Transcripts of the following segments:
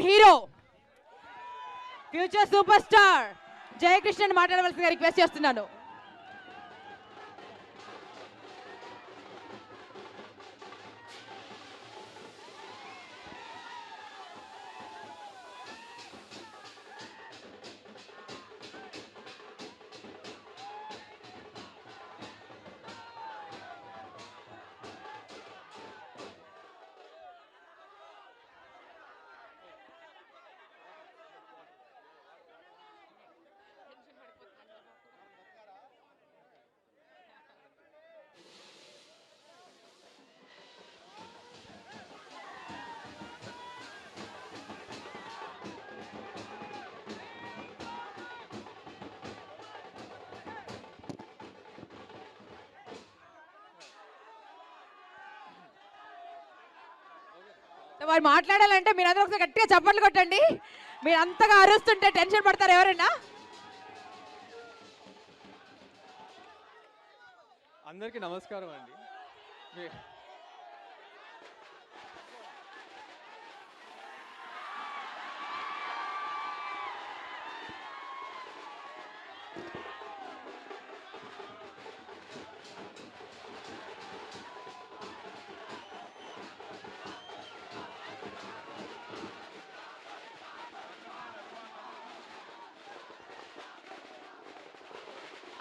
Hero future super star జయకృష్ణని మాట్లాడవలసిందిగా request చేస్తున్నాను. వారు మాట్లాడాలంటే మీరు అందరూ ఒకసారి గట్టిగా చప్పట్లు కొట్టండి. మీరు అంతగా అరుస్తుంటే టెన్షన్ పడతారు ఎవరైనా. అందరికీ నమస్కారం అండి.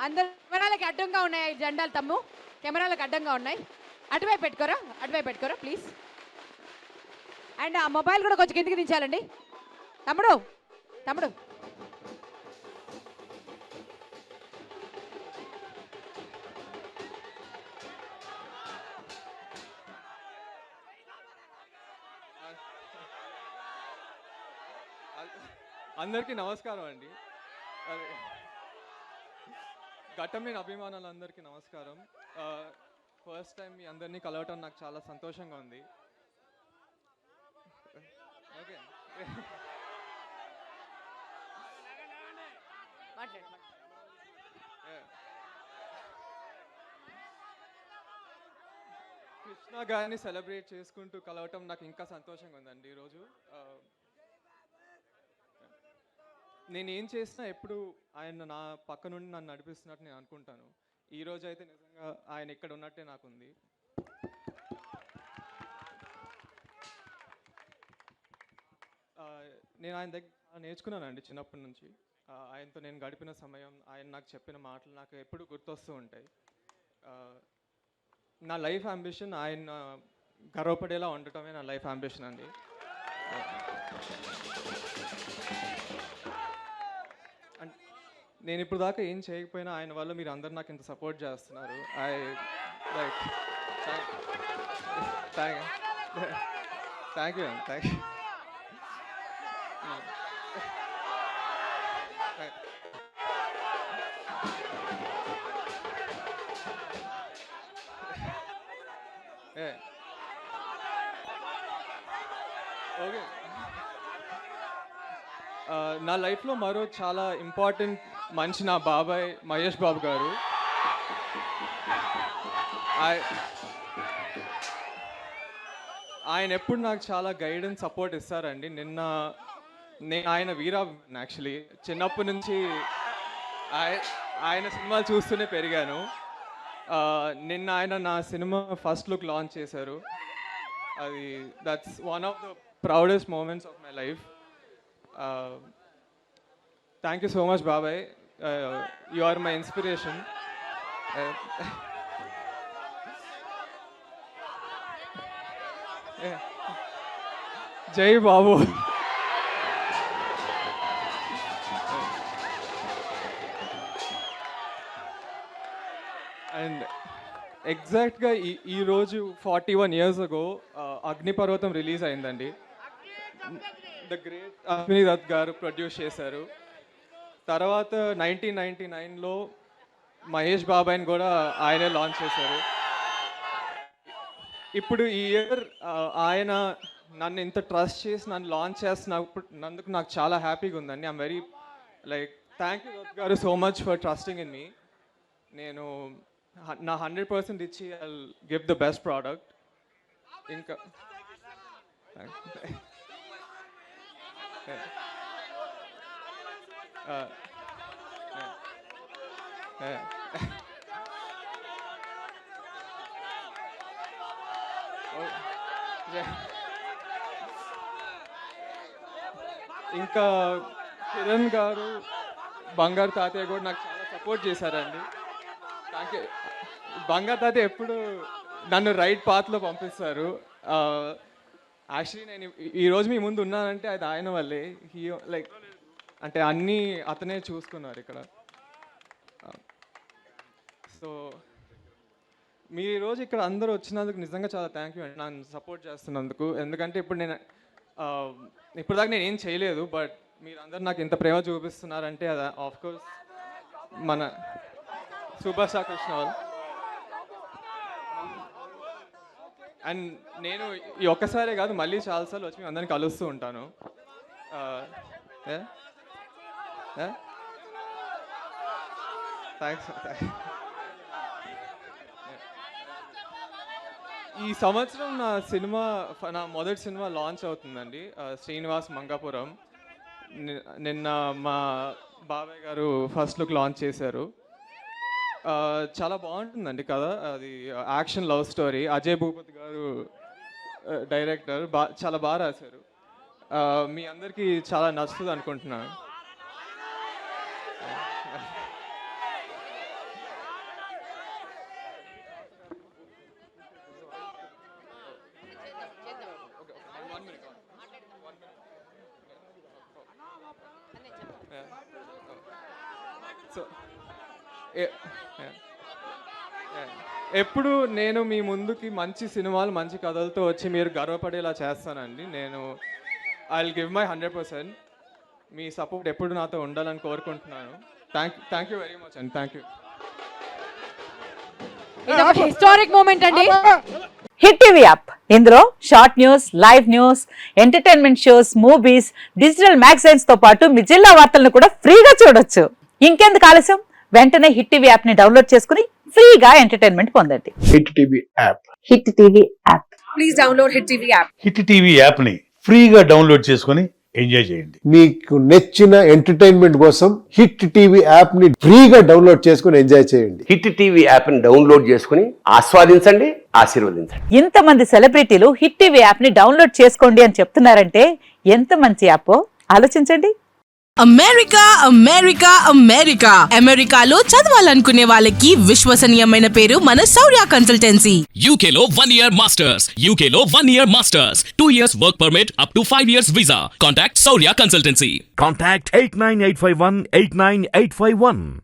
అందరు కెమెరాలకి అడ్డంగా ఉన్నాయి జెండాలు. తమ్ము కెమెరాలకు అడ్డంగా ఉన్నాయి. అటువైపు పెట్టుకోరా ప్లీజ్. అండ్ ఆ మొబైల్ కూడా కొంచెం కిందికి దించాలండి. తమ్ముడు అందరికీ నమస్కారం అండి. ఘట్టమైన అభిమానులందరికీ నమస్కారం. ఫస్ట్ టైం మీ అందరినీ కలవటం నాకు చాలా సంతోషంగా ఉంది. ఓకే, కృష్ణ గారిని సెలబ్రేట్ చేసుకుంటూ కలవటం నాకు ఇంకా సంతోషంగా ఉందండి. ఈరోజు నేను ఏం చేసినా ఎప్పుడు ఆయన నా పక్క నుండి నన్ను నడిపిస్తున్నట్టు నేను అనుకుంటాను. ఈరోజు అయితే నిజంగా ఆయన ఇక్కడ ఉన్నట్టే నాకుంది. నేను ఆయన దగ్గర నేర్చుకున్నానండి చిన్నప్పటి నుంచి. ఆయనతో నేను గడిపిన సమయం, ఆయన నాకు చెప్పిన మాటలు నాకు ఎప్పుడు గుర్తొస్తూ ఉంటాయి. నా లైఫ్ అంబిషన్ ఆయన గర్వపడేలా ఉండటమే నా లైఫ్ అంబిషన్ అండి. నేను ఇప్పుడు దాకా ఏం చేయకపోయినా ఆయన వల్ల మీరు అందరు నాకు ఇంత సపోర్ట్ చేస్తున్నారు. Thank you. ఓకే, నా లైఫ్లో మరో చాలా ఇంపార్టెంట్ మనిషి నా బాబాయ్ మహేష్ బాబు గారు. ఆయన ఎప్పుడు నాకు చాలా గైడెన్స్ సపోర్ట్ ఇస్తారండి. నేను ఆయన వీరా యాక్చువల్లీ చిన్నప్పటి నుంచి ఆయన సినిమాలు చూస్తూనే పెరిగాను. నిన్న ఆయన నా సినిమా ఫస్ట్ లుక్ లాంచ్ చేశారు. అది that's one of the proudest moments of my life. Thank you so much బాబాయ్. You are my inspiration. జై బాబు. అండ్ ఎగ్జాక్ట్గా ఈరోజు 41 years ago అగ్నిపర్వతం రిలీజ్ అయిందండి. ద గ్రేట్ అశ్విని దత్ గారు ప్రొడ్యూస్ చేశారు. తర్వాత 1999లో మహేష్ బాబాయ్ని కూడా ఆయనే లాంచ్ చేశారు. ఇప్పుడు ఈ ఇయర్ ఆయన నన్ను ఇంత ట్రస్ట్ చేసి నన్ను లాంచ్ చేస్తున్నందుకు నాకు చాలా హ్యాపీగా ఉందండి. I'm very thank you Datt గారు so much for trusting in me. నేను నా 100% ఇచ్చి I will give the best product. ఇంకా ఇంకా కిరణ్ గారు, బంగారు తాతయ్య కూడా నాకు చాలా సపోర్ట్ చేశారండి. Thank you. బంగారు తాతయ్య ఎప్పుడు నన్ను రైట్ పాత్లో పంపిస్తారు. యాక్చువల్లీ నేను ఈరోజు మీ ముందు ఉన్నానంటే అది ఆయన వల్లే. లైక్ అంటే అన్నీ అతనే చూసుకున్నారు ఇక్కడ. సో మీరు ఈరోజు ఇక్కడ అందరూ వచ్చినందుకు నిజంగా చాలా థ్యాంక్ యూ అండి, నన్ను సపోర్ట్ చేస్తున్నందుకు. ఎందుకంటే ఇప్పుడు నేను ఇప్పటిదాకా నేను ఏం చేయలేదు, బట్ మీరందరూ నాకు ఇంత ప్రేమ చూపిస్తున్నారంటే అది ఆఫ్కోర్స్ మన సూపర్ స్టార్ కృష్ణ వాళ్ళు. అండ్ నేను ఈ ఒక్కసారే కాదు, మళ్ళీ చాలాసార్లు వచ్చి మీ అందరిని కలుస్తూ ఉంటాను. థ్యాంక్స్. ఈ సంవత్సరం నా మొదటి సినిమా లాంచ్ అవుతుందండి, శ్రీనివాస్ మంగాపురం. నిన్న మా బాబాయ్ గారు ఫస్ట్ లుక్ లాంచ్ చేశారు. చాలా బాగుంటుందండి కథ. అది action love story. Ajay Bhupathi గారు డైరెక్టర్. చాలా బాగా రాశారు. మీ అందరికీ చాలా నచ్చుతుంది అనుకుంటున్నాను. సో ఎప్పుడు నేను మీ ముందుకి మంచి సినిమాలు, మంచి కథలతో వచ్చి మీరు గర్వపడేలా చేస్తానండి. నేను I will give my 100%. Me support ఎప్పుడు నాతో ఉండాలని కోరుకుంటున్నాను. థ్యాంక్ యూ వెరీ మచ్ అండి. Thank you. ఇది ఒక హిస్టారిక్ మూమెంట్ అండి. హిట్ టీవీ యాప్, ఇందులో short news, live news, entertainment shows, movies, digital magazines తో పాటు మీ జిల్లా వార్తలను కూడా ఫ్రీగా చూడొచ్చు. ఇంకెందుకు ఆలస్యం, వెంటనే హిట్ టీవీ యాప్ ని డౌన్లోడ్ చేసుకుని ఫ్రీగా ఎంటర్టైన్మెంట్ పొందండి. Hit TV app. Hit TV app. Please download hit TV app. Hit TV app ని ఫ్రీగా డౌన్లోడ్ చేసుకొని ఎంజాయ్ చేయండి. మీకు నచ్చిన ఎంటర్టైన్మెంట్ కోసం హిట్ టీవీ యాప్ ని ఫ్రీగా డౌన్లోడ్ చేసుకొని ఎంజాయ్ చేయండి. హిట్ టీవీ యాప్ ని డౌన్లోడ్ చేసుకుని ఆస్వాదించండి, ఆశీర్వదించండి. ఇంతమంది సెలబ్రిటీలు హిట్ టీవీ యాప్ ని డౌన్లోడ్ చేసుకోండి అని చెప్తున్నారంటే ఎంత మంచి యాప్ ఆలోచించండి. అమెరికా అమెరికా అమెరికా అమెరికాలో చదవాలనుకునే వాళ్ళకి విశ్వసనీయమైన పేరు మన శౌర్య కన్సల్టెన్సీ. UK లో 1 year masters. UK లో 1 year masters. 2 years work permit up to 5 years visa. Contact Saurya Consultancy. Contact 89851 89851.